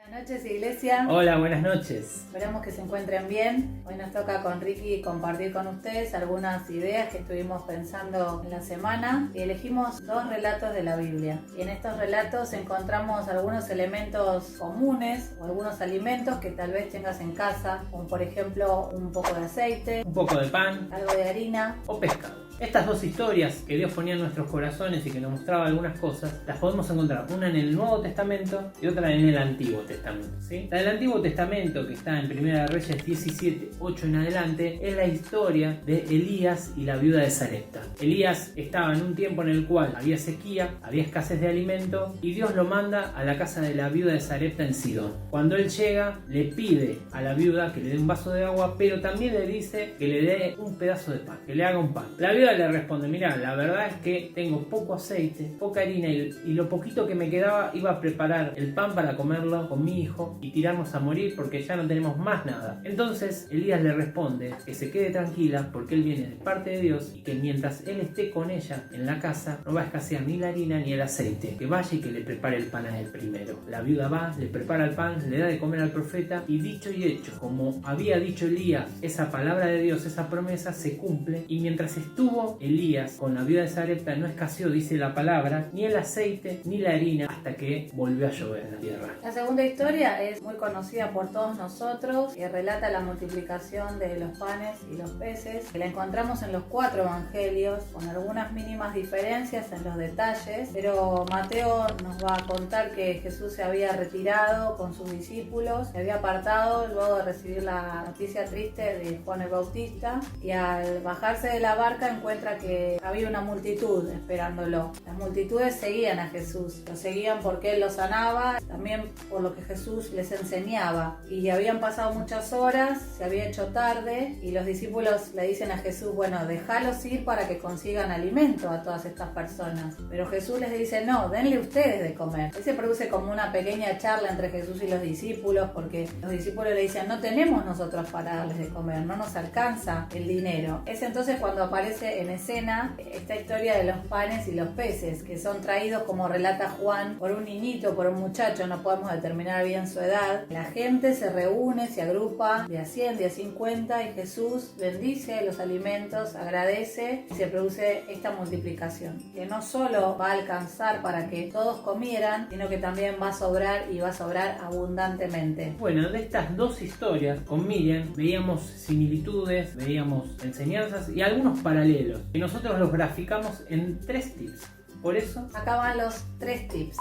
Buenas noches, iglesia. Hola, buenas noches. Esperamos que se encuentren bien. Hoy nos toca con Ricky compartir con ustedes algunas ideas que estuvimos pensando en la semana y elegimos dos relatos de la Biblia. Y en estos relatos encontramos algunos elementos comunes o algunos alimentos que tal vez tengas en casa, como por ejemplo un poco de aceite, Un poco de pan algo de harina o pescado. Estas dos historias que Dios ponía en nuestros corazones y que nos mostraba algunas cosas, las podemos encontrar una en el Nuevo Testamento y otra en el Antiguo Testamento, ¿sí? La del Antiguo Testamento, que está en Primera de Reyes 17, 8 en adelante, es la historia de Elías y la viuda de Sarepta. Elías estaba en un tiempo en el cual había sequía, había escasez de alimento y Dios lo manda a la casa de la viuda de Sarepta en Sidón. Cuando él llega, le pide a la viuda que le dé un vaso de agua, pero también le dice que le dé un pedazo de pan, que le haga un pan. La viuda le responde: mira, la verdad es que tengo poco aceite, poca harina y lo poquito que me quedaba iba a preparar el pan para comerlo con mi hijo y tirarnos a morir porque ya no tenemos más nada. Entonces Elías le responde que se quede tranquila porque él viene de parte de Dios y que mientras él esté con ella en la casa no va a escasear ni la harina ni el aceite, que vaya y que le prepare el pan a él primero. La viuda va, le prepara el pan, le da de comer al profeta y dicho y hecho, como había dicho Elías, esa palabra de Dios, esa promesa se cumple y mientras estuvo Elías con la viuda de Sarepta no escaseó, dice la palabra, ni el aceite ni la harina hasta que volvió a llover en la tierra. La segunda historia es muy conocida por todos nosotros y relata la multiplicación de los panes y los peces, que la encontramos en los 4 evangelios con algunas mínimas diferencias en los detalles, pero Mateo nos va a contar que Jesús se había retirado con sus discípulos, se había apartado luego de recibir la noticia triste de Juan el Bautista y al bajarse de la barca encuentra que había una multitud esperándolo. Las multitudes seguían a Jesús, lo seguían porque él los sanaba, también por lo que Jesús les enseñaba. Y habían pasado muchas horas, se había hecho tarde y los discípulos le dicen a Jesús: bueno, déjalos ir para que consigan alimento a todas estas personas. Pero Jesús les dice: no, denle ustedes de comer. Ahí se produce como una pequeña charla entre Jesús y los discípulos, porque los discípulos le dicen: no tenemos nosotros para darles de comer, no nos alcanza el dinero. Es entonces cuando aparece en escena esta historia de los panes y los peces, que son traídos, como relata Juan, por un niñito, por un muchacho, no podemos determinar bien su edad. La gente se reúne, se agrupa de a 100, de a 50 y Jesús bendice los alimentos, agradece y se produce esta multiplicación, que no solo va a alcanzar para que todos comieran, sino que también va a sobrar y va a sobrar abundantemente. Bueno, de estas dos historias con Miriam veíamos similitudes, veíamos enseñanzas y algunos paralelos que nosotros los graficamos en 3 tips. Por eso acá van los 3 tips.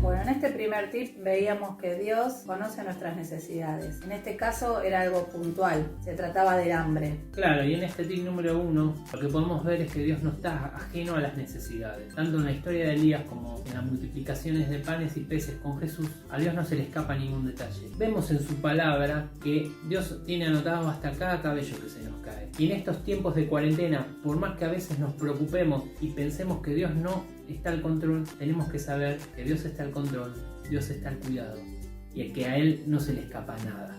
Bueno, en este primer tip veíamos que Dios conoce nuestras necesidades. En este caso era algo puntual, se trataba del hambre. Claro, y en este tip número 1 lo que podemos ver es que Dios no está ajeno a las necesidades. Tanto en la historia de Elías como en las multiplicaciones de panes y peces con Jesús, a Dios no se le escapa ningún detalle. Vemos en su palabra que Dios tiene anotado hasta cada cabello que se nos cae. Y en estos tiempos de cuarentena, por más que a veces nos preocupemos y pensemos que Dios no está al control, tenemos que saber que Dios está al control, Dios está al cuidado y que a Él no se le escapa nada.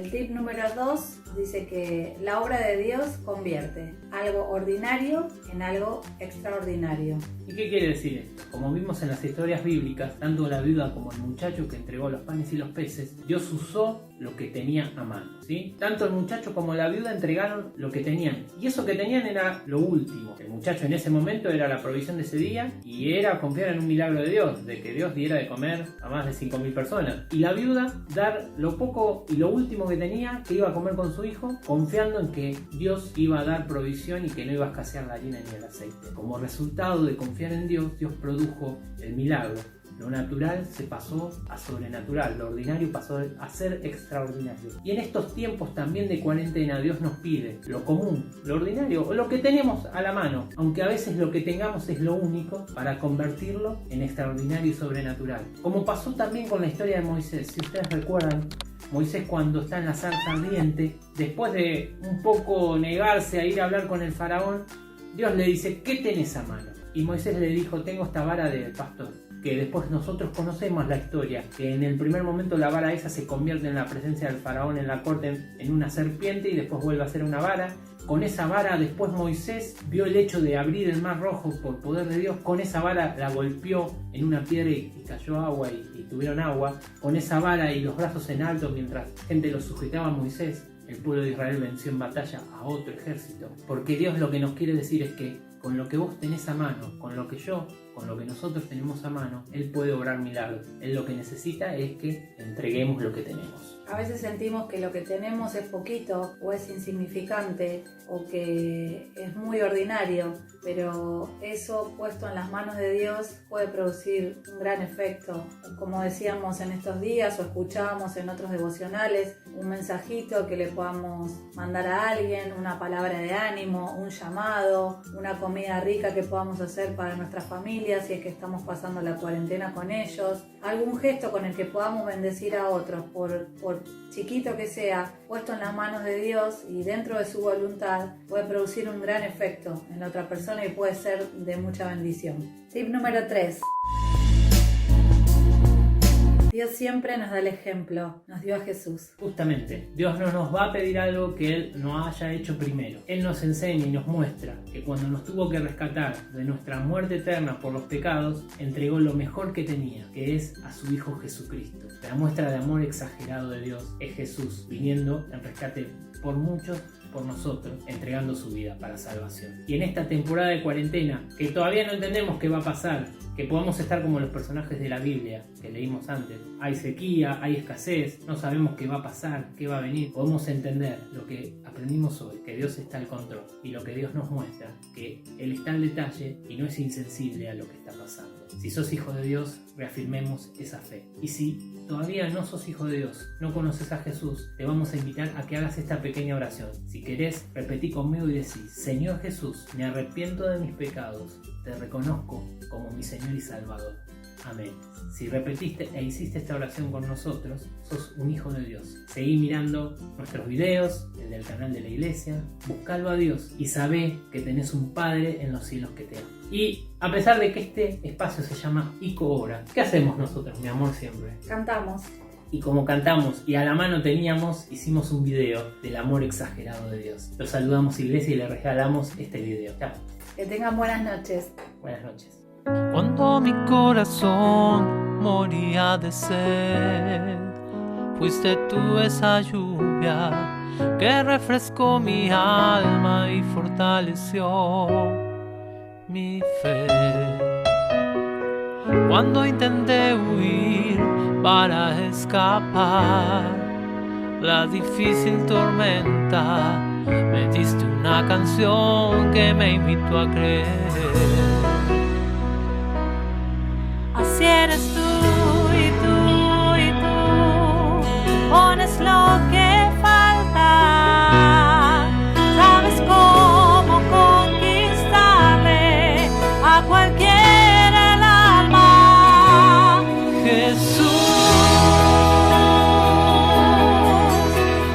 El tip número 2 dice que la obra de Dios convierte algo ordinario en algo extraordinario. ¿Y qué quiere decir esto? Como vimos en las historias bíblicas, tanto la viuda como el muchacho que entregó los panes y los peces, Dios usó lo que tenía a mano, ¿sí? Tanto el muchacho como la viuda entregaron lo que tenían, y eso que tenían era lo último. El muchacho en ese momento era la provisión de ese día y era confiar en un milagro de Dios, de que Dios diera de comer a más de 5.000 personas. Y la viuda dar lo poco y lo último que tenía, que iba a comer con su hijo, confiando en que Dios iba a dar provisión y que no iba a escasear la harina ni el aceite. Como resultado de confiar en Dios, Dios produjo el milagro. Lo natural se pasó a sobrenatural, lo ordinario pasó a ser extraordinario. Y en estos tiempos también de cuarentena, Dios nos pide lo común, lo ordinario o lo que tenemos a la mano, aunque a veces lo que tengamos es lo único, para convertirlo en extraordinario y sobrenatural. Como pasó también con la historia de Moisés. Si ustedes recuerdan, Moisés, cuando está en la zarza ardiente, después de un poco negarse a ir a hablar con el faraón, Dios le dice: ¿qué tenés a mano? Y Moisés le dijo, tengo esta vara del pastor, que después nosotros conocemos la historia, que en el primer momento la vara esa se convierte en la presencia del faraón en la corte en una serpiente y después vuelve a ser una vara. Con esa vara después Moisés vio el hecho de abrir el mar rojo por poder de Dios. Con esa vara la golpeó en una piedra y cayó agua y tuvieron agua. Con esa vara y los brazos en alto mientras gente lo sujetaba a Moisés, el pueblo de Israel venció en batalla a otro ejército. Porque Dios lo que nos quiere decir es que con lo que vos tenés a mano, con lo que yo, con lo que nosotros tenemos a mano, Él puede obrar milagros. Él lo que necesita es que entreguemos lo que tenemos. A veces sentimos que lo que tenemos es poquito o es insignificante o que es muy ordinario, pero eso puesto en las manos de Dios puede producir un gran efecto. Como decíamos en estos días o escuchábamos en otros devocionales, un mensajito que le podamos mandar a alguien, una palabra de ánimo, un llamado, una comida rica que podamos hacer para nuestra familia si es que estamos pasando la cuarentena con ellos, algún gesto con el que podamos bendecir a otros, por chiquito que sea, puesto en las manos de Dios y dentro de su voluntad, puede producir un gran efecto en la otra persona y puede ser de mucha bendición. Tip número 3. Dios siempre nos da el ejemplo, nos dio a Jesús. Justamente, Dios no nos va a pedir algo que Él no haya hecho primero. Él nos enseña y nos muestra que cuando nos tuvo que rescatar de nuestra muerte eterna por los pecados, entregó lo mejor que tenía, que es a su Hijo Jesucristo. La muestra de amor exagerado de Dios es Jesús, viniendo en rescate por muchos, por nosotros, entregando su vida para salvación. Y en esta temporada de cuarentena, que todavía no entendemos qué va a pasar, que podamos estar como los personajes de la Biblia que leímos antes, hay sequía, hay escasez, no sabemos qué va a pasar, qué va a venir, podemos entender lo que aprendimos hoy, que Dios está al control y lo que Dios nos muestra, que Él está al detalle y no es insensible a lo que está pasando. Si sos hijo de Dios, reafirmemos esa fe. Y si todavía no sos hijo de Dios, no conoces a Jesús, te vamos a invitar a que hagas esta pequeña oración. Si querés, repetí conmigo y decís: Señor Jesús, me arrepiento de mis pecados, te reconozco como mi Señor y Salvador. Amén. Si repetiste e hiciste esta oración con nosotros, sos un hijo de Dios. Seguí mirando nuestros videos, el del canal de la iglesia, buscalo a Dios y sabé que tenés un Padre en los cielos que te ama. Y a pesar de que este espacio se llama Ico Ora, ¿qué hacemos nosotros, mi amor, siempre? Cantamos. Y como cantamos y a la mano teníamos, hicimos un video del amor exagerado de Dios. Los saludamos, iglesia, y le regalamos este video. Chao. Que tengan buenas noches. Buenas noches. Cuando mi corazón moría de sed, fuiste tú esa lluvia que refrescó mi alma y fortaleció mi fe. Cuando intenté huir para escapar la difícil tormenta, me diste una canción que me invitó a creer. Así eres tú y tú y tú, pones lo que falta, sabes cómo conquistarle a cualquiera el alma. Jesús,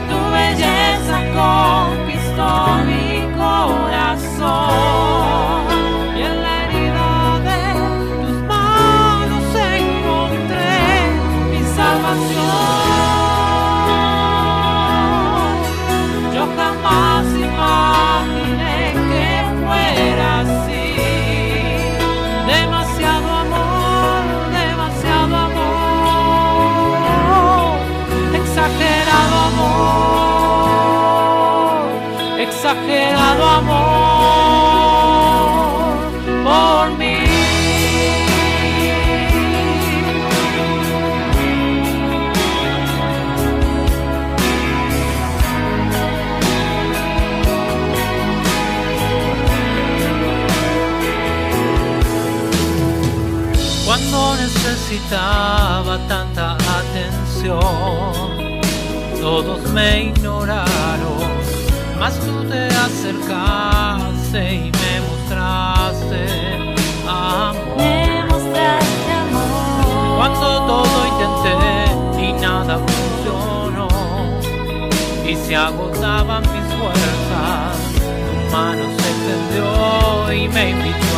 tu belleza conquistó mi corazón. Yo jamás imaginé que fuera así. Demasiado amor, exagerado amor por mí. Cuando necesitaba tanta atención, todos me ignoraron, mas tú te acercaste y me mostraste amor. Me mostraste amor. Cuando todo intenté y nada funcionó, y se agotaban mis fuerzas, tu mano se extendió y me invitó